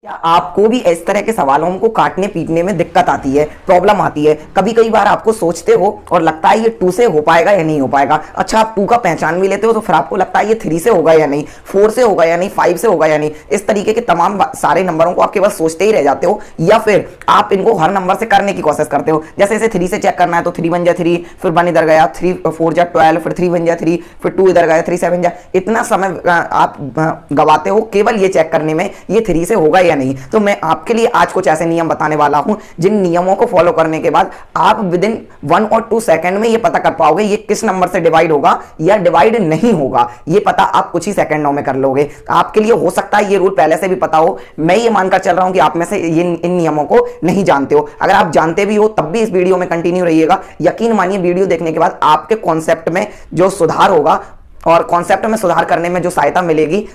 क्या आपको भी इस तरह के सवालों को काटने पीटने में दिक्कत आती है, प्रॉब्लम आती है? कभी कई बार आपको सोचते हो और लगता है ये 2 से हो पाएगा या नहीं हो पाएगा। अच्छा, आप 2 का पहचान भी लेते हो तो फिर आपको लगता है ये 3 से होगा या नहीं, 4 से होगा या नहीं, 5 से होगा या नहीं। इस तरीके के तमाम सारे नंबरों को आप केवल सोचते ही रह जाते हो, या फिर आप इनको हर नंबर से करने की कोशिश करते हो। जैसे इसे 3 से चेक करना है तो 3 1 जा 3, फिर 1 इधर गया, 3 4 जा 12, फिर 3 1 जा 3, फिर 2 इधर गया, 3 7 जा। इतना समय आप गवाते हो केवल ये चेक करने में ये 3 से होगा या नहीं। तो मैं आपके लिए आज कुछ ऐसे नियम बताने वाला हूं जिन नियमों को फॉलो करने के बाद आप विद इन 1 और 2 सेकंड में ये पता कर पाओगे ये किस नंबर से डिवाइड होगा या डिवाइड नहीं होगा। ये पता आप कुछ ही सेकंडों में कर लोगे। आपके लिए हो सकता है ये रूल पहले से भी पता हो, मैं ये मानकर चल रहा हूं कि आप में से ये इन नियमों को नहीं जानते हो। अगर आप जानते भी हो तब भी इस वीडियो में कंटिन्यू रहिएगा। यकीन मानिए वीडियो देखने के बाद आपके कॉन्सेप्ट में जो सुधार होगा और कॉन्सेप्ट में सुधार करने में जो सहायता मिलेगी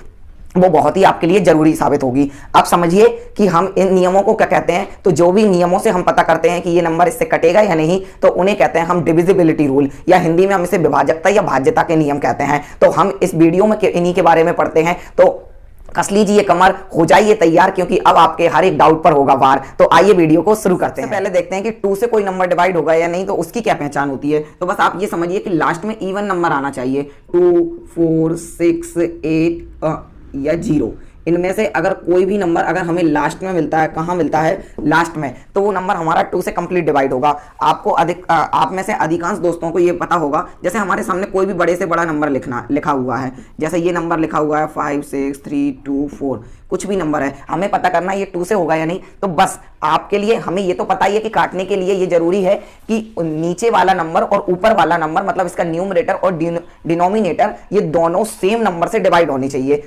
वो बहुत ही आपके लिए जरूरी साबित होगी। आप समझिए कि हम इन नियमों को क्या कहते हैं। तो जो भी नियमों से हम पता करते हैं कि ये नंबर इससे कटेगा या नहीं, तो उन्हें कहते हैं हम डिविजिबिलिटी रूल, या हिंदी में हम इसे विभाजकता या भाज्यता के नियम कहते हैं। तो हम इस वीडियो में इन्हीं के बारे में पढ़ते हैं। तो कस लीजिए कमर, हो जाइए तैयार, क्योंकि अब आपके हर एक डाउट पर होगा वार। तो आइए वीडियो को शुरू करते हैं। पहले देखते हैं कि 2 से कोई नंबर डिवाइड होगा या नहीं, तो उसकी क्या पहचान होती है। तो बस आप ये समझिए कि लास्ट में इवन नंबर आना चाहिए। 2 4 6 8 या 0, इनमें से अगर कोई भी नंबर अगर हमें लास्ट में मिलता है, कहाँ मिलता है, लास्ट में, तो वो नंबर हमारा 2 से कंप्लीट डिवाइड होगा। आपको आप में से अधिकांश दोस्तों को ये पता होगा, जैसे हमारे सामने कोई भी बड़े से बड़ा नंबर लिखा हुआ है, जैसे ये नंबर लिखा हुआ है 5 6 3 2 4, कुछ भी नंबर है, हमें पता करना है ये 2 से होगा या नहीं। तो बस आपके लिए हमें ये तो पता ही है कि काटने के लिए ये जरूरी है कि नीचे वाला नंबर और ऊपर वाला नंबर, मतलब इसका न्यूमरेटर और डिनोमिनेटर, ये दोनों सेम नंबर से डिवाइड होनी चाहिए,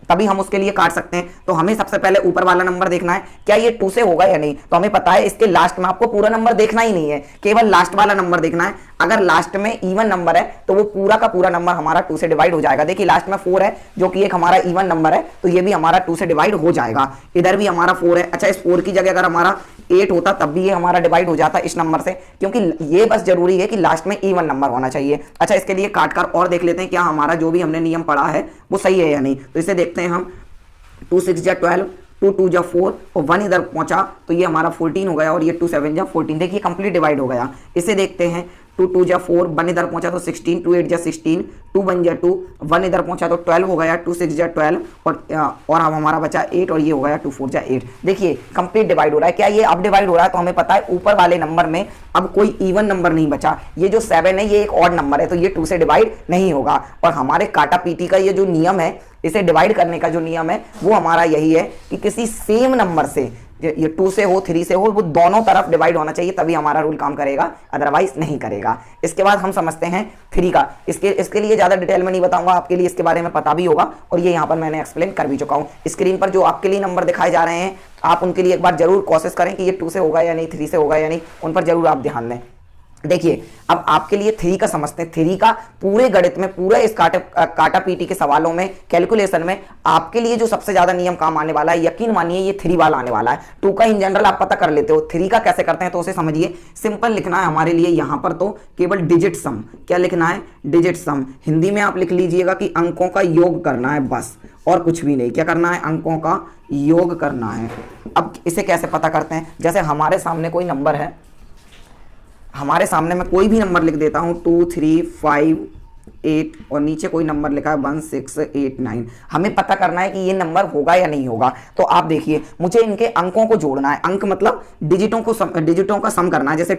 तभी हम उसके लिए काट सकते हैं। तो हमें सबसे पहले ऊपर वाला नंबर देखना है, क्या ये 2 से होगा या नहीं। तो हमें पता है इसके लास्ट में आपको पूरा नंबर देखना ही नहीं है, केवल लास्ट वाला नंबर देखना है। अगर लास्ट में इवन नंबर है तो वो पूरा का पूरा नंबर हमारा 2 से डिवाइड हो जाएगा। देखिए लास्ट में 4 है जो कि एक हमारा इवन नंबर है, तो ये भी हमारा 2 से डिवाइड हो जाएगा। इधर भी हमारा 4 है। अच्छा, इस 4 की जगह अगर हमारा 8 होता तब भी ये हमारा डिवाइड हो जाता इस नंबर से, क्योंकि ये बस जरूरी है कि लास्ट में इवन नंबर होना चाहिए। अच्छा, इसके लिए काट कर और देख लेते हैं क्या हमारा जो भी हमने नियम पढ़ा है वो सही है या नहीं। तो इसे देखते हैं हम। 2 6 जा 12, 2 2 जा 4 और 1 इधर पहुंचा तो ये हमारा 14 हो गया, और ये 2 7 जा 14। देखिए कंप्लीट डिवाइड हो गया। इसे देखते हैं। 2 2 जा 4, 1 इधर पहुंचा तो 16, 2 8 जा 16, 2 1 जा 2, 1 इधर पहुंचा तो 12 हो गया, 2 6 जा 12, और अब हमारा बचा 8, और ये हो गया 2 4 जा 8। देखिए कंप्लीट डिवाइड हो रहा है। क्या ये अब डिवाइड हो रहा है? तो हमें पता है ऊपर वाले नंबर में अब कोई इवन नंबर नहीं बचा। ये जो 7 है ये एक ऑड नंबर है, तो ये 2 से डिवाइड नहीं होगा। और हमारे काटा पीटी का ये जो नियम है, इसे डिवाइड करने का जो नियम है वो हमारा यही है कि किसी सेम नंबर से, ये 2 से हो 3 से हो, वो दोनों तरफ डिवाइड होना चाहिए, तभी हमारा रूल काम करेगा, अदरवाइज नहीं करेगा। इसके बाद हम समझते हैं 3 का। इसके लिए ज़्यादा डिटेल में नहीं बताऊंगा, आपके लिए इसके बारे में पता भी होगा, और ये यहाँ पर मैंने एक्सप्लेन कर भी चुका हूँ। स्क्रीन पर जो आपके लिए नंबर दिखाए जा रहे हैं, आप उनके लिए एक बार जरूर कोशिश करें कि ये 2 से होगा या नहीं, 3 से होगा या नहीं, उन पर जरूर आप ध्यान दें। देखिए अब आपके लिए 3 का समझते हैं। 3 का पूरे गणित में, पूरे इस काटा पीटी के सवालों में, कैलकुलेशन में आपके लिए जो सबसे ज्यादा नियम काम आने वाला है, यकीन मानिए ये 3 वाला आने वाला है। 2 का इन जनरल आप पता कर लेते हो, 3 का कैसे करते हैं तो उसे समझिए। सिंपल लिखना है हमारे लिए यहाँ पर, तो केवल डिजिट सम। क्या लिखना है? डिजिट सम। हिंदी में आप लिख लीजिएगा कि अंकों का योग करना है, बस और कुछ भी नहीं। क्या करना है? अंकों का योग करना है। अब इसे कैसे पता करते हैं? जैसे हमारे सामने कोई नंबर है, हमारे सामने मैं कोई भी नंबर लिख देता हूं, 2 3 5 8, और नीचे कोई नंबर लिखा है 1 6 8 9। हमें पता करना है कि ये नंबर होगा या नहीं होगा। तो आप देखिए, मुझे इनके अंकों को जोड़ना है। अंक मतलब डिजिटों का सम करना है। जैसे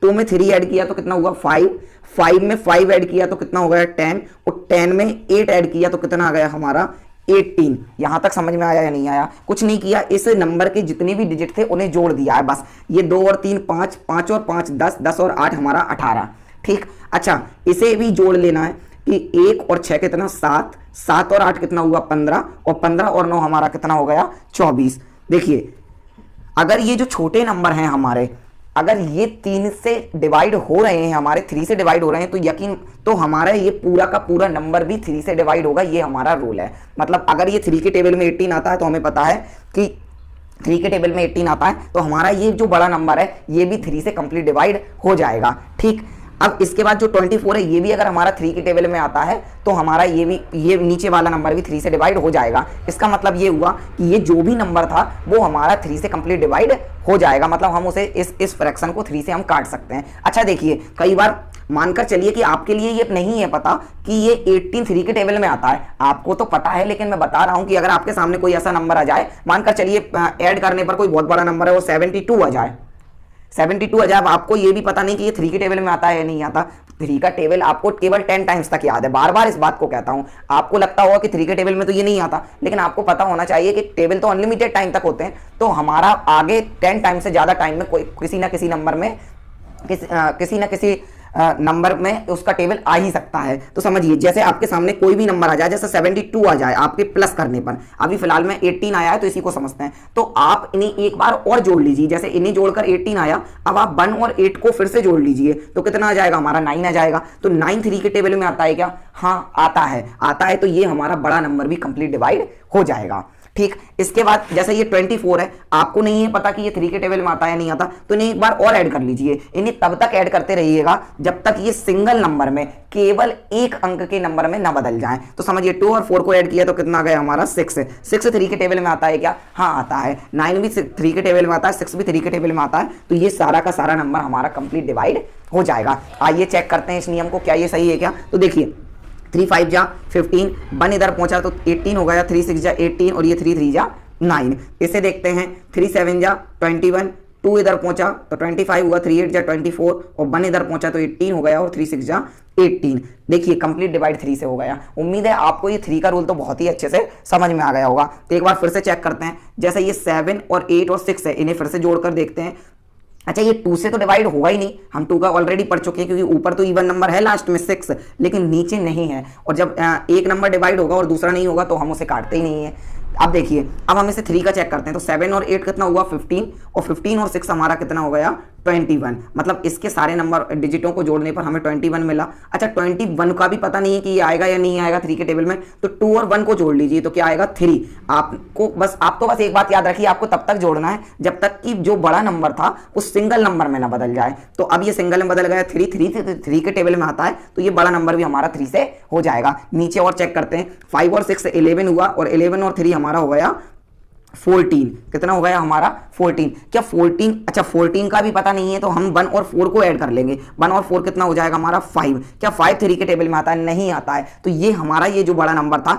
2 में 3 ऐड किया तो कितना हुआ? 5, 5 में 5 ऐड किया तो कितना हो गया? 10, और 10 में 8 ऐड किया तो कितना आ गया हमारा? 18। यहां तक समझ में आया या नहीं आया? कुछ नहीं किया, इस नंबर के जितने भी डिजिट थे उन्हें जोड़ दिया है बस। ये 2 और 3 5, 5 और 5 10, 10 और 8 हमारा 18। ठीक। अच्छा, इसे भी जोड़ लेना है कि 1 और 6 कितना? 7, 7 और 8 कितना हुआ? 15, और 15 और 9 हमारा कितना हो गया? 24। देखिए अगर ये जो छोटे नंबर हैं हमारे, अगर ये 3 से डिवाइड हो रहे हैं, हमारे 3 से डिवाइड हो रहे हैं, तो यकीन, तो हमारा ये पूरा का पूरा नंबर भी 3 से डिवाइड होगा। ये हमारा रूल है। मतलब अगर ये 3 के टेबल में 18 आता है तो हमें पता है कि 3 के टेबल में 18 आता है, तो हमारा ये जो बड़ा नंबर है ये भी 3 से कंप्लीट डिवाइड हो जाएगा। ठीक। अब इसके बाद जो 24 है ये भी अगर हमारा 3 के टेबल में आता है तो हमारा ये नीचे वाला नंबर भी 3 से डिवाइड हो जाएगा। इसका मतलब ये हुआ कि ये जो भी नंबर था वो हमारा 3 से कंप्लीट डिवाइड हो जाएगा, मतलब हम उसे इस फ्रैक्शन को 3 से हम काट सकते हैं। अच्छा देखिए, कई बार मानकर चलिए कि आपके लिए ये नहीं है पता कि ये 18 3 के टेबल में आता है, आपको तो पता है, लेकिन मैं बता रहा हूं कि अगर आपके सामने कोई ऐसा नंबर आ जाए, मानकर चलिए ऐड करने पर कोई बहुत बड़ा नंबर है वो 72 आ जाए, 72 आ जाए, अब आपको ये भी पता नहीं कि ये 3 के टेबल में आता है या नहीं आता। 3 का टेबल आपको केवल 10 टाइम्स तक याद है, बार बार इस बात को कहता हूं। आपको लगता होगा कि 3 के टेबल में तो ये नहीं आता, लेकिन आपको पता होना चाहिए कि टेबल तो अनलिमिटेड टाइम तक होते हैं, तो हमारा आगे 10 टाइम से ज्यादा टाइम में कोई किसी ना किसी नंबर में किसी ना किसी नंबर में उसका टेबल आ ही सकता है। तो समझिए, जैसे आपके सामने कोई भी नंबर आ जाए, जैसे 72 आ जाए आपके प्लस करने पर, अभी फिलहाल में 18 आया है तो इसी को समझते हैं, तो आप इन्हें एक बार और जोड़ लीजिए। जैसे इन्हें जोड़कर 18 आया, अब आप 1 और 8 को फिर से जोड़ लीजिए तो कितना आ जाएगा हमारा 9 आ जाएगा। तो 9 3 के टेबल में आता है क्या? हाँ आता है, तो ये हमारा बड़ा नंबर भी कंप्लीट डिवाइड हो जाएगा। ठीक, इसके बाद जैसे ये 24 है, आपको नहीं है पता कि ये 3 के टेबल में आता है या नहीं आता, तो इन्हें एक बार और ऐड कर लीजिए। इन्हें तब तक ऐड करते रहिएगा जब तक ये सिंगल नंबर में, केवल एक अंक के नंबर में ना बदल जाए। तो समझिए 2 और 4 को ऐड किया तो कितना गया हमारा 6। 6 3 के टेबल में आता है क्या? हाँ आता है। 9 भी 3 के टेबल में आता है, 6 भी 3 के टेबल में आता है, तो ये सारा का सारा नंबर हमारा कंप्लीट डिवाइड हो जाएगा। आइए चेक करते हैं इस नियम को, क्या ये सही है क्या। तो देखिए 3 5 जा 15, 1 इधर पहुंचा तो 18 हो गया, 3 6 जा 18 और ये 3 3 जा 9। इसे देखते हैं, 3 7 जा 21, 2 इधर पहुंचा तो 25 हुआ, 3 8 जा 24 और 1 इधर पहुंचा तो 18 हो गया और 3 6 जा 18। देखिए कंप्लीट डिवाइड 3 से हो गया। उम्मीद है आपको ये 3 का रूल तो बहुत ही अच्छे से समझ में आ गया होगा। तो एक बार फिर से चेक करते हैं, जैसे ये 7 और 8 और 6 है, इन्हें फिर से जोड़कर देखते हैं। अच्छा ये 2 से तो डिवाइड होगा ही नहीं, हम 2 का ऑलरेडी पढ़ चुके हैं, क्योंकि ऊपर तो इवन नंबर है लास्ट में 6, लेकिन नीचे नहीं है, और जब एक नंबर डिवाइड होगा और दूसरा नहीं होगा तो हम उसे काटते ही नहीं है। अब देखिए, अब हम इसे 3 का चेक करते हैं, तो 7 और 8 कितना हुआ 15, और 15 और 6 हमारा कितना हो गया 21, मतलब इसके सारे नंबर डिजिटों को जोड़ने पर हमें 21 मिला। अच्छा 21 का भी पता नहीं है कि ये आएगा या नहीं आएगा 3 के टेबल में, तो 2 और 1 को जोड़ लीजिए तो क्या आएगा 3। आप तो बस एक बात याद रखिए, आपको तब तक जोड़ना है जब तक कि जो बड़ा नंबर था उस सिंगल नंबर में ना बदल जाए। तो अब ये सिंगल में बदल गया, 3 के टेबल में आता है, तो ये बड़ा नंबर भी हमारा 3 से हो जाएगा। नीचे और चेक करते हैं, 5 और 6 11 हुआ, और 11 और 3 हमारा हो गया 14। कितना हो गया हमारा 14। क्या 14? अच्छा 14 का भी पता नहीं है तो हम 1 और 4 को ऐड कर लेंगे। 1 और 4 कितना हो जाएगा हमारा 5। क्या 5 3 के टेबल में आता है? नहीं आता है। तो ये हमारा ये जो बड़ा नंबर था,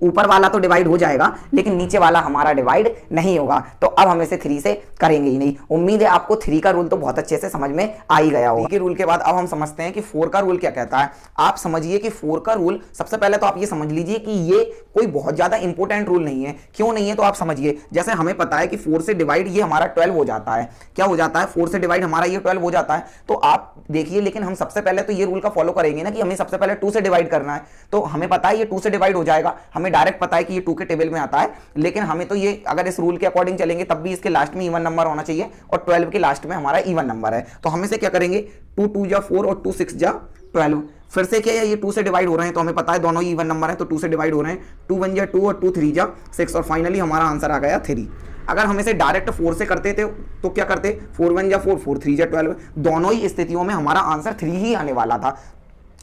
ऊपर वाला तो डिवाइड हो जाएगा लेकिन नीचे वाला हमारा डिवाइड नहीं होगा। तो अब हम इसे 3 से करेंगे ही नहीं। उम्मीद है आपको 3 का रूल तो बहुत अच्छे से समझ में आ ही गया होगा। 3 के रूल के बाद अब हम समझते हैं कि 4 का रूल क्या कहता है। आप समझिए कि 4 का रूल, सबसे पहले तो आप ये समझ लीजिए कि ये कोई बहुत ज्यादा इंपॉर्टेंट रूल नहीं है। क्यों नहीं है तो आप समझिए, जैसे हमें पता है कि 4 से डिवाइड ये हमारा 12 हो जाता है। क्या हो जाता है? 4 से डिवाइड हमारा ये 12 हो जाता है। तो आप देखिए, लेकिन हम सबसे पहले तो ये रूल का फॉलो करेंगे ना कि हमें सबसे पहले 2 से डिवाइड करना है। तो हमें पता है ये 2 से डिवाइड हो जाएगा, हमें डायरेक्ट पता है कि ये 2 के टेबल में आता है, लेकिन हमें तो ये अगर इस रूल के अकॉर्डिंग चलेंगे तब भी इसके लास्ट में इवन नंबर होना चाहिए, और 12 के लास्ट में हमारा इवन नंबर है। तो हम इसे क्या करेंगे, 2 2 जा 4 और 2 6 जा 12। फिर से क्या है, ये 2 से डिवाइड हो रहे हैं तो हमें पता है दोनों ही इवन नंबर है, तो 2 से डिवाइड हो रहे हैं। 2 1 जा 2 और 2 3 जा 6, और फाइनली हमारा आंसर आ गया 3। अगर हम इसे डायरेक्ट 4 से करते थे तो क्या करते, 4 1 जा 4 4 3 जा 12, दोनों ही स्थितियों में हमारा आंसर 3 ही आने वाला था।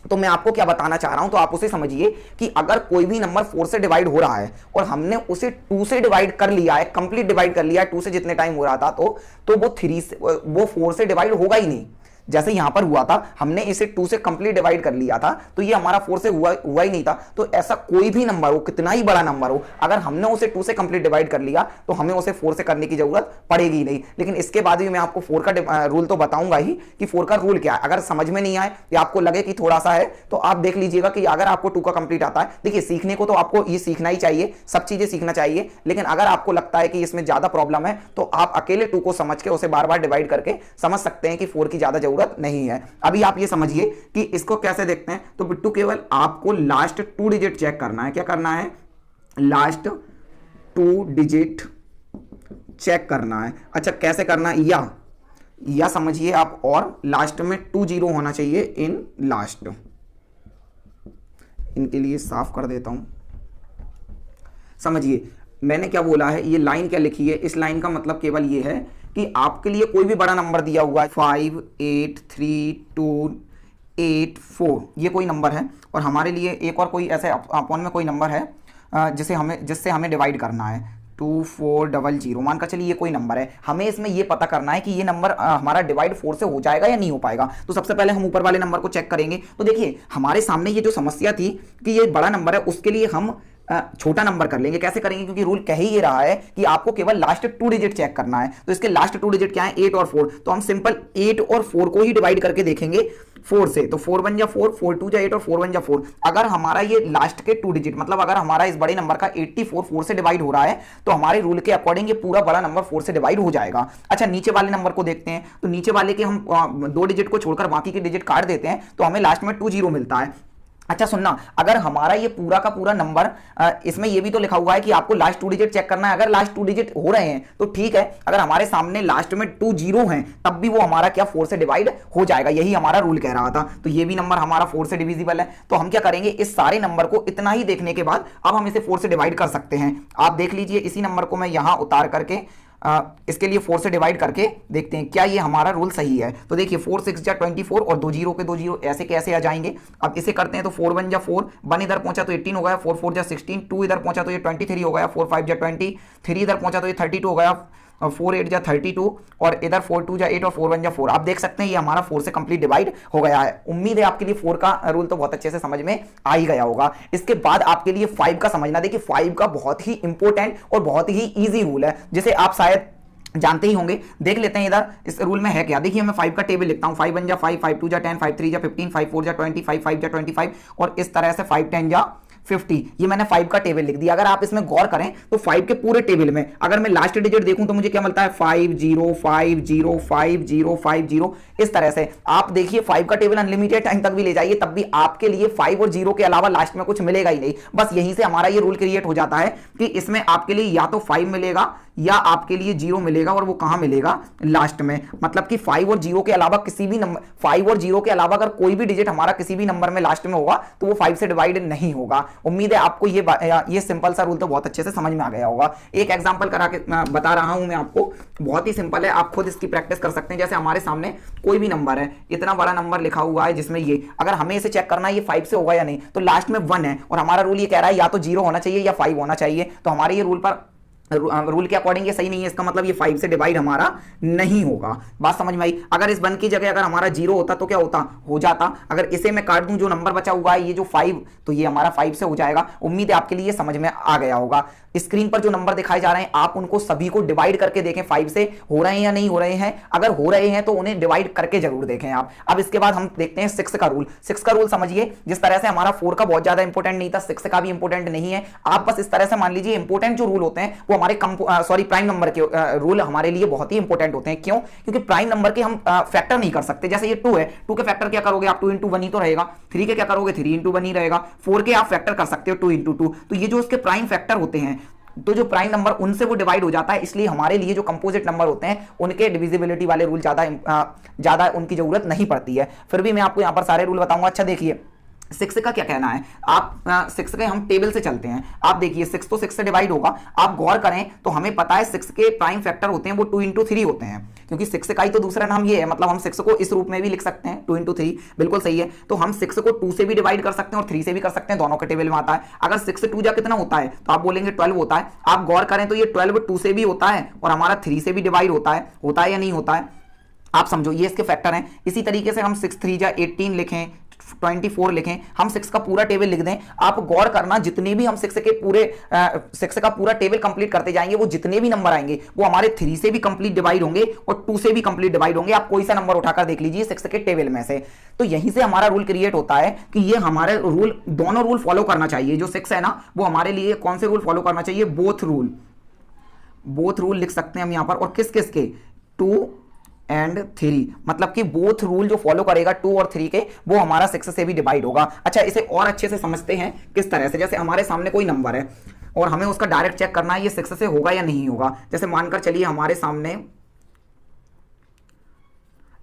तो मैं आपको क्या बताना चाह रहा हूं, तो आप उसे समझिए कि अगर कोई भी नंबर 4 से डिवाइड हो रहा है और हमने उसे 2 से डिवाइड कर लिया है, कंप्लीट डिवाइड कर लिया है 2 से जितने टाइम हो रहा था, तो वो 4 से डिवाइड होगा ही नहीं। जैसे यहां पर हुआ था, हमने इसे 2 से कंप्लीट डिवाइड कर लिया था, तो ये हमारा 4 से हुआ ही नहीं था। तो ऐसा कोई भी नंबर हो, कितना ही बड़ा नंबर हो, अगर हमने उसे 2 से कंप्लीट डिवाइड कर लिया तो हमें उसे 4 से करने की जरूरत पड़ेगी नहीं। लेकिन इसके बाद भी मैं आपको 4 का रूल तो बताऊंगा ही कि 4 का रूल क्या है। अगर समझ में नहीं आए या आपको लगे कि थोड़ा सा है तो आप देख लीजिएगा कि अगर आपको 2 का कंप्लीट आता है, देखिए सीखने को तो आपको ये सीखना ही चाहिए, सब चीजें सीखना चाहिए, लेकिन अगर आपको लगता है कि इसमें ज्यादा प्रॉब्लम है तो आप अकेले 2 को समझ के उसे बार बार डिवाइड करके समझ सकते हैं कि 4 की ज्यादा जरूरत नहीं है। अभी आप ये समझिए कि इसको कैसे देखते हैं। तो बिट्टू केवल आपको लास्ट 2 डिजिट चेक करना है। क्या करना है? लास्ट 2 डिजिट चेक करना है। अच्छा कैसे करना है, या समझिए आप, और लास्ट में 2 0 होना चाहिए इन लास्ट। इनके लिए साफ कर देता हूं। समझिए मैंने क्या बोला है, ये लाइन क्या लिखी है, इस लाइन का मतलब केवल ये है कि आपके लिए कोई भी बड़ा नंबर दिया हुआ है 5 8 3 2 284 ये कोई नंबर है, और हमारे लिए एक और कोई ऐसे अपॉन में कोई नंबर है जिससे हमें डिवाइड करना है 2400, मानकर चलिए ये कोई नंबर है। हमें इसमें ये पता करना है कि ये नंबर हमारा डिवाइड 4 से हो जाएगा या नहीं हो पाएगा। तो सबसे पहले हम ऊपर वाले नंबर को चेक करेंगे। तो देखिए हमारे सामने ये जो समस्या थी कि ये बड़ा नंबर है, उसके लिए हम छोटा नंबर कर लेंगे। कैसे करेंगे, क्योंकि रूल कह ही ये रहा है कि आपको केवल लास्ट 2 डिजिट चेक करना है। तो इसके लास्ट 2 डिजिट क्या है, 8 और 4। तो हम सिंपल 8 और 4 को ही डिवाइड करके देखेंगे 4 से। तो 4 1 जा 4, 4 2 जा 8 और 4 1 जा 4। अगर हमारा ये लास्ट के 2 डिजिट मतलब अगर हमारा इस बड़े नंबर का 84 4 से डिवाइड हो रहा है, तो हमारे रूल के अकॉर्डिंग ये पूरा बड़ा नंबर 4 से डिवाइड हो जाएगा। अच्छा, नीचे वाले नंबर को देखते हैं। तो नीचे वाले के हम 2 डिजिट को छोड़कर बाकी के डिजिट काट देते हैं, तो हमें लास्ट में 20 मिलता है। अच्छा सुनना, अगर हमारा ये पूरा का पूरा नंबर इसमें ये भी तो लिखा हुआ है कि आपको लास्ट 2 डिजिट चेक करना है। अगर लास्ट 2 डिजिट हो रहे हैं तो ठीक है, अगर हमारे सामने लास्ट में 2 जीरो हैं तब भी वो हमारा क्या 4 से डिवाइड हो जाएगा। यही हमारा रूल कह रहा था। तो ये भी नंबर हमारा 4 से डिविजिबल है। तो हम क्या करेंगे, इस सारे नंबर को इतना ही देखने के बाद अब हम इसे 4 से डिवाइड कर सकते हैं। आप देख लीजिए, इसी नंबर को मैं यहां उतार करके इसके लिए 4 से डिवाइड करके देखते हैं क्या ये हमारा रूल सही है। तो देखिए 4 6 जा 24 और 2 जीरो के 2 जीरो ऐसे कैसे आ जाएंगे। अब इसे करते हैं तो 4 1 जा 4, 1 इधर पहुंचा तो 18 हो गया, 4 4 जा 16, 2 इधर पहुंचा तो ये 23 हो गया, 4 5 जा 20, 3 इधर पहुंचा तो ये 32 हो गया, 4 8 जा 32 और इधर 4 2 जा 8 और 4 1 जा 4। आप देख सकते हैं ये हमारा 4 से कंप्लीट डिवाइड हो गया है। उम्मीद है आपके लिए 4 का रूल तो बहुत अच्छे से समझ में आ ही गया होगा। इसके बाद आपके लिए 5 का समझना। देखिए 5 का बहुत ही इंपॉर्टेंट और बहुत ही ईजी रूल है, जिसे आप शायद जानते ही होंगे। देख लेते हैं इधर इस रूल में है क्या। देखिए मैं 5 का टेबल लिखता हूं। 5 1 जा 5, 5 2 जा 10, 5 3 जा 15, 5 4 जा 20, 5 5 जा 25 और इस तरह से 5 10 जा 50। ये मैंने 5 का टेबल लिख दिया। अगर आप इसमें गौर करें तो 5 के पूरे टेबल में अगर मैं लास्ट डिजिट देखूं तो मुझे क्या मिलता है, 5 0 5 0 5 0 5 0। इस तरह से आप देखिए 5 का टेबल अनलिमिटेड टाइम तक भी ले जाइए, तब भी आपके लिए 5 और 0 के अलावा लास्ट में कुछ मिलेगा ही नहीं। बस यहीं से हमारा ये रूल क्रिएट हो जाता है कि इसमें आपके लिए या तो 5 मिलेगा या आपके लिए 0 मिलेगा, और वो कहां मिलेगा, लास्ट में। मतलब कि 5 और 0 के अलावा किसी भी नंबर 5 और 0 के अलावा अगर कोई भी डिजिट हमारा किसी भी नंबर में लास्ट में होगा तो वो 5 से डिवाइड नहीं होगा। उम्मीद है आपको ये सिंपल सा रूल तो बहुत अच्छे से समझ में आ गया होगा। एक एग्जांपल करा के बता रहा हूं मैं आपको, बहुत ही सिंपल है, आप खुद इसकी प्रैक्टिस कर सकते हैं। जैसे हमारे सामने कोई भी नंबर है, इतना बड़ा नंबर लिखा हुआ है जिसमें ये, अगर हमें इसे चेक करना है ये 5 से होगा या नहीं, तो लास्ट में 1 है और हमारा रूल ये कह रहा है या तो 0 होना चाहिए या 5 होना चाहिए। तो हमारे ये रूल के अकॉर्डिंग ये सही नहीं है। इसका मतलब ये 5 से डिवाइड हमारा नहीं होगा। बात समझ में आई। अगर इस 1 की जगह अगर हमारा 0 होता तो क्या होता, हो जाता। अगर इसे मैं काट दूं, जो नंबर बचा हुआ है ये जो 5, तो ये हमारा 5 से हो जाएगा। उम्मीद है आपके लिए समझ में आ गया होगा। स्क्रीन पर जो नंबर दिखाए जा रहे हैं आप उनको सभी को डिवाइड करके देखें, 5 से हो रहे हैं या नहीं हो रहे हैं। अगर हो रहे हैं तो उन्हें डिवाइड करके जरूर देखें आप। अब इसके बाद हम देखते हैं 6 का रूल। 6 का रूल समझिए, जिस तरह से हमारा 4 का बहुत ज्यादा इंपॉर्टेंट नहीं था, 6 का भी इंपॉर्टेंट नहीं है। आप बस इस तरह से मान लीजिए इंपॉर्टेंट जो रूल होते हैं वो हमारे प्राइम नंबर के रूल हमारे लिए बहुत ही इंपॉर्टेंट होते हैं। क्यों? क्योंकि प्राइम नंबर के हम फैक्टर नहीं कर सकते। जैसे ये 2 है, 2 के फैक्टर क्या करोगे आप, 2 इंटू 1 ही तो रहेगा। 3 के क्या करोगे, 3 इंटू 1 ही रहेगा। 4 के आप फैक्टर कर सकते हो 2 इंटू 2। तो ये जो उसके प्राइम फैक्टर होते हैं, तो जो प्राइम नंबर उनसे वो डिवाइड हो जाता है। इसलिए हमारे लिए जो कंपोजिट नंबर होते हैं उनके डिविजिबिलिटी वाले रूल ज्यादा उनकी जरूरत नहीं पड़ती है। फिर भी मैं आपको यहां पर सारे रूल बताऊंगा। अच्छा देखिए 6 का क्या कहना है। आप 6 के हम टेबल से चलते हैं। आप देखिए 6 तो 6 से डिवाइड होगा। आप गौर करें तो हमें पता है 6 के प्राइम फैक्टर होते हैं वो 2 इंटू 3 होते हैं, क्योंकि 6 का ही तो दूसरा नाम ये है। मतलब हम 6 को इस रूप में भी लिख सकते हैं 2 इंटू 3, बिल्कुल सही है। तो हम 6 को 2 से भी डिवाइड कर सकते हैं और 3 से भी कर सकते हैं, दोनों के टेबल में आता है। अगर 6 से 2 जा कितना होता है तो आप बोलेंगे 12 होता है। आप गौर करें तो ये 12 2 से भी होता है और हमारा 3 से भी डिवाइड होता है या नहीं होता है, आप समझो। ये इसके फैक्टर हैं। इसी तरीके से हम 6 3 जा 18 लिखें, 24 लिखें, हम 6 का पूरा टेबल लिख दें। आप गौर करना जितने भी हम 6 का पूरा टेबल कंप्लीट करते जाएंगे, वो जितने भी नंबर आएंगे वो हमारे 3 से भी कंप्लीट डिवाइड होंगे और 2 से भी कंप्लीट डिवाइड होंगे। आप कोई सा नंबर उठाकर देख लीजिए 6 के टेबल में से। तो यहीं से हमारा रूल क्रिएट होता है कि ये हमारे रूल, दोनों रूल फॉलो करना चाहिए। जो 6 है ना, वो हमारे लिए कौन से रूल फॉलो करना चाहिए, बोथ रूल लिख सकते हैं हम यहां पर। और किस किस के, 2 एंड 3, मतलब कि बोथ रूल जो फॉलो करेगा 2 और 3 के, वो हमारा 6 से भी डिवाइड होगा। अच्छा इसे और अच्छे से समझते हैं किस तरह से। जैसे हमारे सामने कोई नंबर है और हमें उसका डायरेक्ट चेक करना है ये 6 से होगा या नहीं होगा। जैसे मानकर चलिए हमारे सामने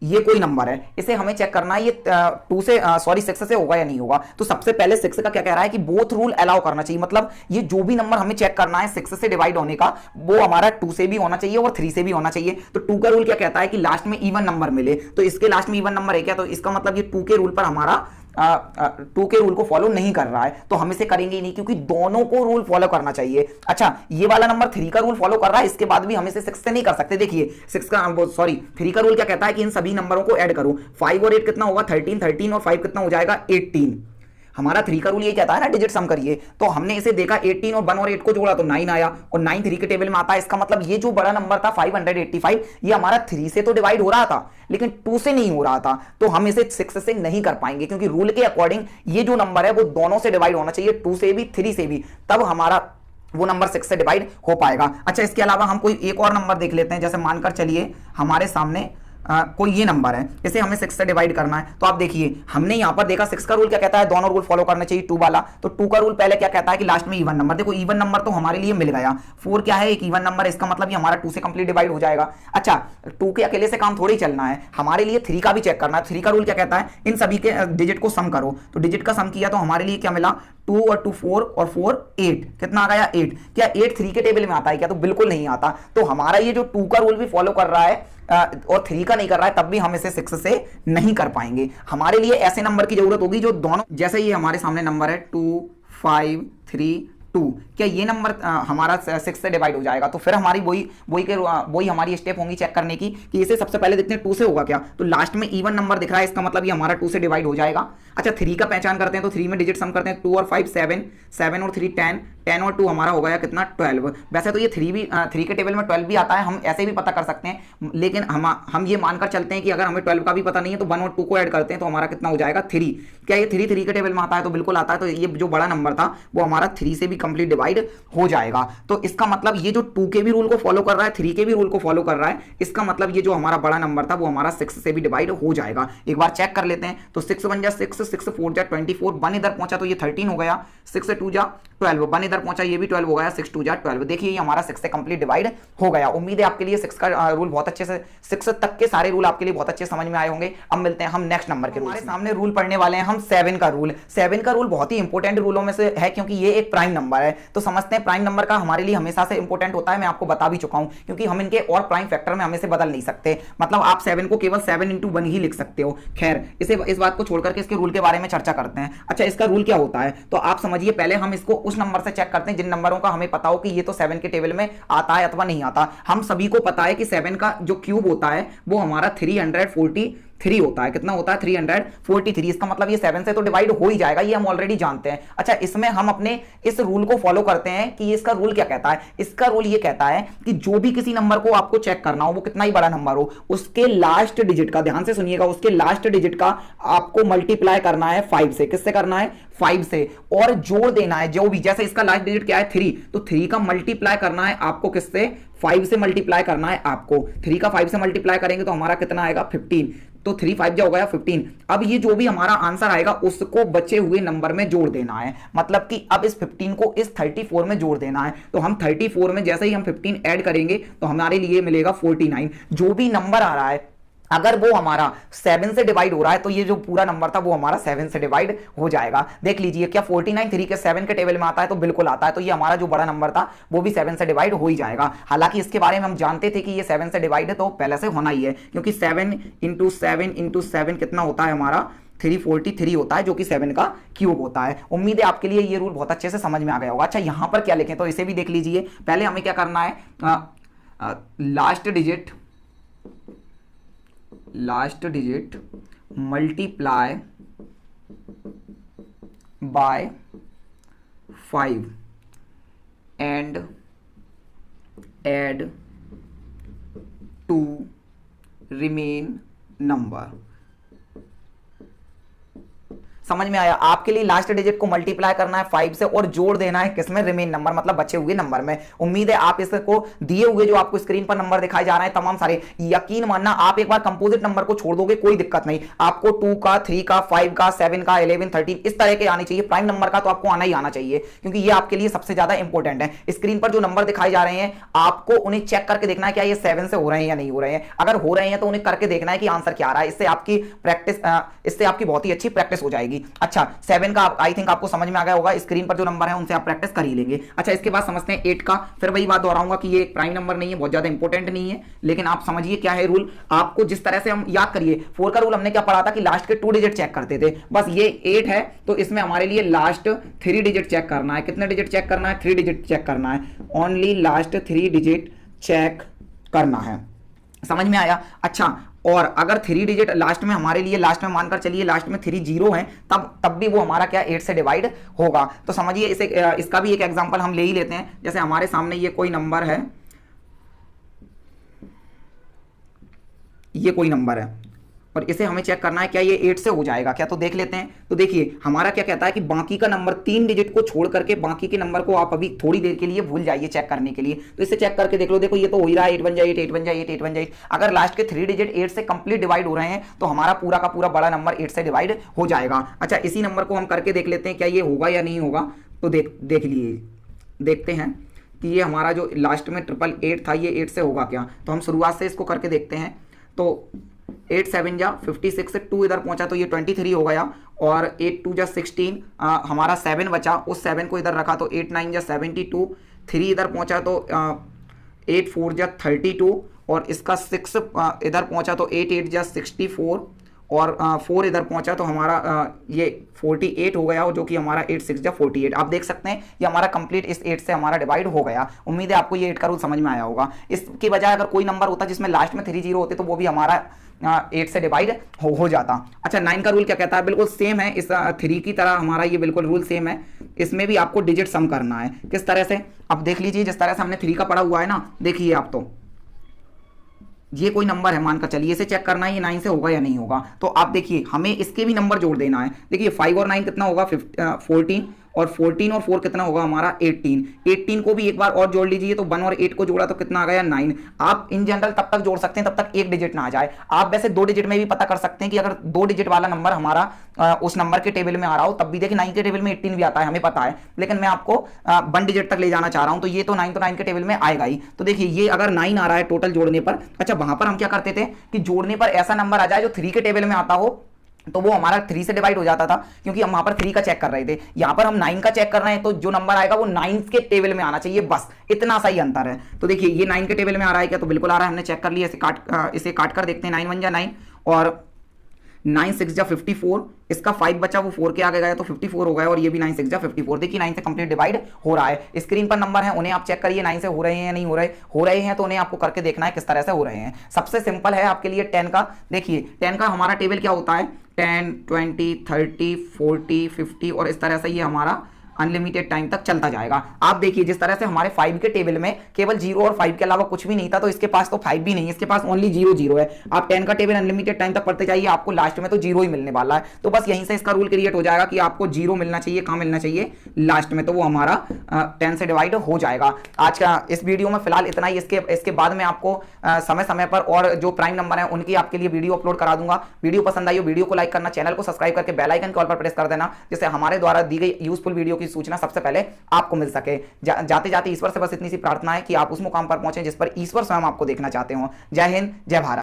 ये कोई नंबर है, इसे हमें चेक करना है ये 2 से सॉरी 6 से होगा या नहीं होगा। तो सबसे पहले 6 का क्या कह रहा है कि बोथ रूल अलाउ करना चाहिए, मतलब ये जो भी नंबर हमें चेक करना है 6 से डिवाइड होने का, वो हमारा 2 से भी होना चाहिए और 3 से भी होना चाहिए। तो 2 का रूल क्या कहता है कि लास्ट में इवन नंबर मिले, तो इसके लास्ट में इवन नंबर है क्या, तो इसका मतलब ये 2 के रूल पर हमारा 2 के रूल को फॉलो नहीं कर रहा है, तो हम इसे करेंगे ही नहीं, क्योंकि दोनों को रूल फॉलो करना चाहिए। अच्छा, ये वाला नंबर 3 का रूल फॉलो कर रहा है, इसके बाद भी हम इसे 6 से नहीं कर सकते। देखिए 6 का सॉरी 3 का रूल क्या कहता है कि इन सभी नंबरों को ऐड करो, 5 और 8 कितना होगा 13, 13 और 5 कितना हो जाएगा 18। हमारा 3 का रूल ये कहता है ना डिजिट सम करिए, तो हमने इसे देखा 18 और 1 और 8 को जोड़ा तो 9 आया, और 9 3 के टेबल में आता है। इसका मतलब ये जो बड़ा नंबर था 585, ये हमारा 3 से तो डिवाइड हो रहा था लेकिन 2 से नहीं हो रहा था, तो हम इसे 6 से नहीं कर पाएंगे, क्योंकि रूल के अकॉर्डिंग ये जो नंबर है वो दोनों से डिवाइड होना चाहिए, 2 से भी 3 से भी, तब हमारा वो नंबर 6 से डिवाइड हो पाएगा। अच्छा, इसके अलावा हम कोई एक और नंबर देख लेते हैं, जैसे मानकर चलिए हमारे सामने कोई ये नंबर है, इसे हमें 6 से डिवाइड करना है। तो आप देखिए हमने यहां पर देखा 6 का रूल क्या कहता है, दोनों रूल फॉलो करने चाहिए 2 वाला। तो 2 का रूल पहले क्या कहता है कि लास्ट में इवन नंबर, देखो इवन नंबर तो हमारे लिए मिल गया, 4 क्या है एक इवन नंबर, इसका मतलब ये हमारा 2 से कंप्लीट डिवाइड हो जाएगा। अच्छा, 2 के अकेले से काम थोड़ी चलना है, हमारे लिए 3 का भी चेक करना है। 3 का रूल क्या कहता है, इन सभी के डिजिट को सम करो, तो डिजिट का सम किया तो हमारे लिए क्या मिला 2 और 2 4 और 4 8, कितना आ गया 8। क्या 8 3 के टेबल में आता है क्या, तो बिल्कुल नहीं आता। तो हमारा ये जो 2 का रूल भी फॉलो कर रहा है और 3 का नहीं कर रहा है, तब भी हम इसे 6 से नहीं कर पाएंगे। हमारे लिए ऐसे नंबर की जरूरत होगी जो दोनों, जैसे ये हमारे सामने नंबर है 2 5 3 2, क्या ये नंबर हमारा 6 से डिवाइड हो जाएगा, तो फिर हमारी वही हमारी स्टेप होंगी चेक करने की कि इसे सबसे पहले देखते हैं 2 से होगा क्या, तो लास्ट में इवन नंबर दिख रहा है, इसका मतलब ये हमारा 2 से डिवाइड हो जाएगा। अच्छा, 3 का पहचान करते हैं, तो 3 में डिजिट सम करते हैं, 2 और 5 7, 7 और 3 10, 10 और 2 हमारा हो गया कितना 12। वैसे तो ये 3 के टेबल में 12 भी आता है, हम ऐसे भी पता कर सकते हैं, लेकिन हम ये मानकर चलते हैं कि अगर हमें 12 का भी पता नहीं है तो 1 और 2 को ऐड करते हैं, तो हमारा कितना हो जाएगा 3। क्या ये 3 के टेबल में आता है, तो बिल्कुल आता है। तो ये जो बड़ा नंबर था वो हमारा 3 से भी कंप्लीट डिवाइड हो जाएगा। तो इसका मतलब ये जो 2 के भी रूल को फॉलो कर रहा है, 3 के भी रूल को फॉलो कर रहा है, इसका मतलब ये जो हमारा बड़ा नंबर था वो हमारा 6 से भी डिवाइड हो जाएगा। एक बार चेक कर लेते हैं, तो 6 1 जा 6, 6 4 जा 24, 1 इधर पहुंचा तो ये 13 हो गया, 6 2 जा 12, 1 इधर पहुंचा ये भी 12 हो गया, 6 2 जा 12। देखिए ये हमारा 6 से कंप्लीट डिवाइड हो गया। उम्मीद है आपके लिए 6 का रूल बहुत अच्छे से, 6 तक के सारे रूल आपके लिए बहुत अच्छे समझ में आए होंगे। अब मिलते हैं हम नेक्स्ट नंबर के रूल। हमारे सामने रूल पढ़ने वाले हैं हम 7 का रूल। 7 का रूल बहुत ही इंपॉर्टेंट रूलों में से है, क्योंकि ये एक प्राइम नंबर है। तो समझते हैं प्राइम नंबर का हमारे लिए हमेशा से इंपॉर्टेंट होता है, मैं आपको बता भी चुका हूं, क्योंकि हम इनके और प्राइम फैक्टर में हमें से बदल नहीं सकते, मतलब आप 7 को केवल 7 × 1 ही लिख सकते हो। खैर इस बात को छोड़कर के इसके रूल के बारे में चर्चा करते हैं। अच्छा, इसका रूल क्या होता है, तो आप समझिए पहले हम इसको उस नंबर से चेक करते हैं जिन नंबरों का हमें पता हो कि ये तो 7 के टेबल में आता है अथवा नहीं आता। हम सभी को पता है कि 7 का जो क्यूब होता है वो हमारा 343 होता है। कितना होता है 343। इसका मतलब ये 7 से तो डिवाइड हो ही जाएगा, ये हम ऑलरेडी जानते हैं। अच्छा, इसमें हम अपने इस रूल को फॉलो करते हैं कि इसका रूल क्या कहता है। इसका रूल ये कहता है कि जो भी किसी नंबर को आपको चेक करना हो, वो कितना ही बड़ा नंबर हो, उसके लास्ट डिजिट का, ध्यान से सुनिएगा, उसके लास्ट डिजिट का आपको मल्टीप्लाई करना है 5 से। किससे करना है 5 से, और जोड़ देना है जो भी, जैसे इसका लास्ट डिजिट क्या है 3, तो 3 का मल्टीप्लाई करना है आपको किससे 5 से मल्टीप्लाई करना है आपको। 3 का 5 से मल्टीप्लाई करेंगे तो हमारा कितना आएगा 15, तो 3 5 जो हो गया 15। अब ये जो भी हमारा आंसर आएगा उसको बचे हुए नंबर में जोड़ देना है, मतलब कि अब इस 15 को इस 34 में जोड़ देना है। तो हम 34 में जैसे ही हम 15 ऐड करेंगे तो हमारे लिए मिलेगा 49। जो भी नंबर आ रहा है अगर वो हमारा 7 से डिवाइड हो रहा है तो ये जो पूरा नंबर था वो हमारा 7 से डिवाइड हो जाएगा। देख लीजिए क्या 49 3 के 7 के टेबल में आता है, तो बिल्कुल आता है। तो ये हमारा जो बड़ा नंबर था वो भी 7 से डिवाइड हो ही जाएगा। हालांकि इसके बारे में हम जानते थे कि ये 7 से डिवाइड है, तो पहले से होना ही है, क्योंकि 7 × 7 × 7 कितना होता है हमारा 343 होता है, जो कि 7 का क्यूब होता है। उम्मीद है आपके लिए ये रूल बहुत अच्छे से समझ में आ गया होगा। अच्छा, यहां पर क्या लिखें, तो इसे भी देख लीजिए। पहले हमें क्या करना है, last digit multiply by 5 and add to remain number. समझ में आया? आपके लिए लास्ट डिजिट को मल्टीप्लाई करना है 5 से और जोड़ देना है किसमें, रिमेन नंबर, मतलब बचे हुए नंबर में। उम्मीद है आप इसको दिए हुए जो आपको स्क्रीन पर नंबर दिखाए जा रहे हैं तमाम सारे, यकीन मानना आप एक बार कंपोजिट नंबर को छोड़ दोगे कोई दिक्कत नहीं, आपको 2 का 3 का 5 का 7 का 11 13 इस तरह के आने चाहिए। प्राइम नंबर का तो आपको आना ही आना चाहिए, क्योंकि ये आपके लिए सबसे ज्यादा इंपॉर्टेंट है। स्क्रीन पर जो नंबर दिखाए जा रहे हैं आपको उन्हें चेक करके देखना है क्या ये 7 से हो रहे हैं या नहीं हो रहे हैं। अगर हो रहे हैं तो उन्हें करके देखना है कि आंसर क्या आ रहा है। इससे आपकी प्रैक्टिस, इससे आपकी बहुत ही अच्छी प्रैक्टिस हो जाएगी। अच्छा 7 का आई थिंक आपको समझ में आ गया होगा, स्क्रीन पर जो नंबर है उनसे आप प्रैक्टिस कर ही लेंगे। अच्छा इसके बाद समझते हैं 8 का। फिर वही बात दोहराऊंगा कि ये एक प्राइम नंबर नहीं है, बहुत ज्यादा इंपॉर्टेंट नहीं है, लेकिन आप समझिए क्या है रूल। आपको जिस तरह से हम याद करिए 4 का रूल हमने क्या पढ़ा था कि लास्ट के 2 डिजिट चेक करते थे, बस ये 8 है तो इसमें हमारे लिए लास्ट 3 डिजिट चेक करना है। कितने डिजिट चेक करना है? 3 डिजिट चेक करना है, ओनली लास्ट 3 डिजिट चेक करना है। समझ में आया? अच्छा और अगर 3 डिजिट लास्ट में हमारे लिए, लास्ट में मानकर चलिए लास्ट में 3 जीरो है, तब भी वो हमारा क्या 8 से डिवाइड होगा। तो समझिए इसे, इसका भी एक एग्जांपल हम ले ही लेते हैं। जैसे हमारे सामने ये कोई नंबर है, ये कोई नंबर है और इसे हमें चेक करना है क्या ये 8 से हो जाएगा क्या। तो देख लेते हैं। तो देखिए हमारा क्या कहता है कि बाकी का नंबर 3 डिजिट को छोड़ करके बाकी के नंबर को आप अभी थोड़ी देर के लिए भूल जाइए चेक करने के लिए। तो इसे चेक करके देख लो, देखो ये तो हो ही रहा है 8 बन जाए 8 बन जाए 8 बन जाए। अगर लास्ट के 3 डिजिट 8 से कंप्लीट डिवाइड हो रहे हैं तो हमारा पूरा का पूरा बड़ा नंबर 8 से डिवाइड हो जाएगा। अच्छा इसी नंबर को हम करके देख लेते हैं क्या ये होगा या नहीं होगा। तो देख लिए, देखते हैं कि ये हमारा जो लास्ट में 888 था ये 8 से होगा क्या। तो हम शुरुआत से इसको करके देखते हैं। तो 8 7 जा 56 से 2 इधर पहुंचा तो ये 23 हो गया, और 8 2 जा 16, हमारा 7 बचा, उस 7 को इधर रखा तो 8 9 जा 72, 3 इधर पहुंचा तो 8 4 जा 32, और इसका 6 इधर पहुंचा तो 8 8 जा 64, और 4 इधर पहुंचा तो हमारा ये 48 हो गया, जो कि हमारा 8 6 जा 48। आप देख सकते हैं ये हमारा कंप्लीट इस 8 से हमारा डिवाइड हो गया। उम्मीद है आपको ये 8 का रूल समझ में आया होगा। इसकी बजाय अगर कोई नंबर होता जिसमें लास्ट में 3 जीरो होते तो वो भी हमारा 8 से डिवाइड हो जाता। अच्छा 9 का रूल क्या कहता है? बिल्कुल सेम है, इस 3 की तरह हमारा ये बिल्कुल रूल सेम है। इसमें भी आपको डिजिट सम करना है। किस तरह से? अब देख लीजिए, जिस तरह से हमने 3 का पढ़ा हुआ है ना, देखिए आप तो ये कोई नंबर है मानकर चलिए, इसे चेक करना है ये 9 से होगा या नहीं होगा। तो आप देखिए हमें इसके भी नंबर जोड़ देना है। देखिए 5 और 9 कितना होगा? 14, और 14 और 4 कितना होगा हमारा? 18। 18 को भी एक बार और जोड़ लीजिए, तो 1 और 8 को जोड़ा तो कितना आ गया? 9। आप इन जनरल तब तक जोड़ सकते हैं तब तक एक डिजिट ना आ जाए। आप वैसे 2 डिजिट में भी पता कर सकते हैं कि अगर 2 डिजिट वाला नंबर हमारा उस नंबर के टेबल में आ रहा हो तब भी। देखिए 9 के टेबल में 18 भी आता है, हमें पता है, लेकिन मैं आपको 1 डिजिट तक ले जाना चाह रहा हूं। तो ये तो 9 के टेबल में आएगा ही। तो देखिए ये अगर 9 आ रहा है टोटल जोड़ने पर, अच्छा वहां पर हम क्या करते थे कि जोड़ने पर ऐसा नंबर आ जाए जो 3 के टेबल में आता हो, तो वो हमारा 3 से डिवाइड हो जाता था, क्योंकि हम वहां पर 3 का चेक कर रहे थे। यहां पर हम 9 का चेक कर रहे हैं, तो जो नंबर आएगा वो 9 के टेबल में आना चाहिए, बस इतना सा ही अंतर है। तो देखिए ये 9 के टेबल में आ रहा है क्या? तो बिल्कुल आ रहा है, हमने चेक कर लिया। इसे काट कर देखते हैं। 9 1 जा 9, और 9 6 जा 54, इसका 5 बचा वो 4 के आगे गया तो 54 हो गया, और ये भी 9 6 जा 54। देखिए 9 से कंप्लीट डिवाइड हो रहा है। स्क्रीन पर नंबर है, उन्हें आप चेक करिए 9 से हो रहे हैं या नहीं हो रहे। हो रहे हैं तो उन्हें आपको करके देखना है किस तरह से हो रहे हैं। सबसे सिंपल है आपके लिए 10 का। देखिए 10 का हमारा टेबल क्या होता है? 10 20 30 40 50, और इस तरह से ये हमारा अनलिमिटेड टाइम तक चलता जाएगा। आप देखिए जिस तरह से हमारे 5 के टेबल में केवल 0 और 5 के अलावा कुछ भी नहीं था, तो इसके पास तो 5 भी नहीं है, इसके पास ओनली 0 0 है। आप 10 का टेबल अनलिमिटेड टाइम तक पढ़ते जाइए, आपको लास्ट में तो 0 ही मिलने वाला है। तो बस यहीं से इसका रूल क्रिएट हो जाएगा कि आपको 0 मिलना चाहिए। कहां मिलना चाहिए? लास्ट में। तो वो हमारा 10 से डिवाइड हो जाएगा। आज का इस वीडियो में फिलहाल इतना ही। इसके बाद में आपको समय समय पर और जो प्राइम नंबर है उनकी आपके लिए वीडियो अपलोड करा दूंगा। वीडियो पसंद आई हो वीडियो को लाइक करना, चैनल को सब्सक्राइब करके बेल आइकन के ऑल पर प्रेस कर देना, जिससे हमारे द्वारा दी गई यूजफुल वीडियो की सूचना सबसे पहले आपको मिल सके। जाते जाते ईश्वर से बस इतनी सी प्रार्थना है कि आप उस मुकाम पर पहुंचे जिस पर ईश्वर स्वयं आपको देखना चाहते हो। जय हिंद, जय भारत।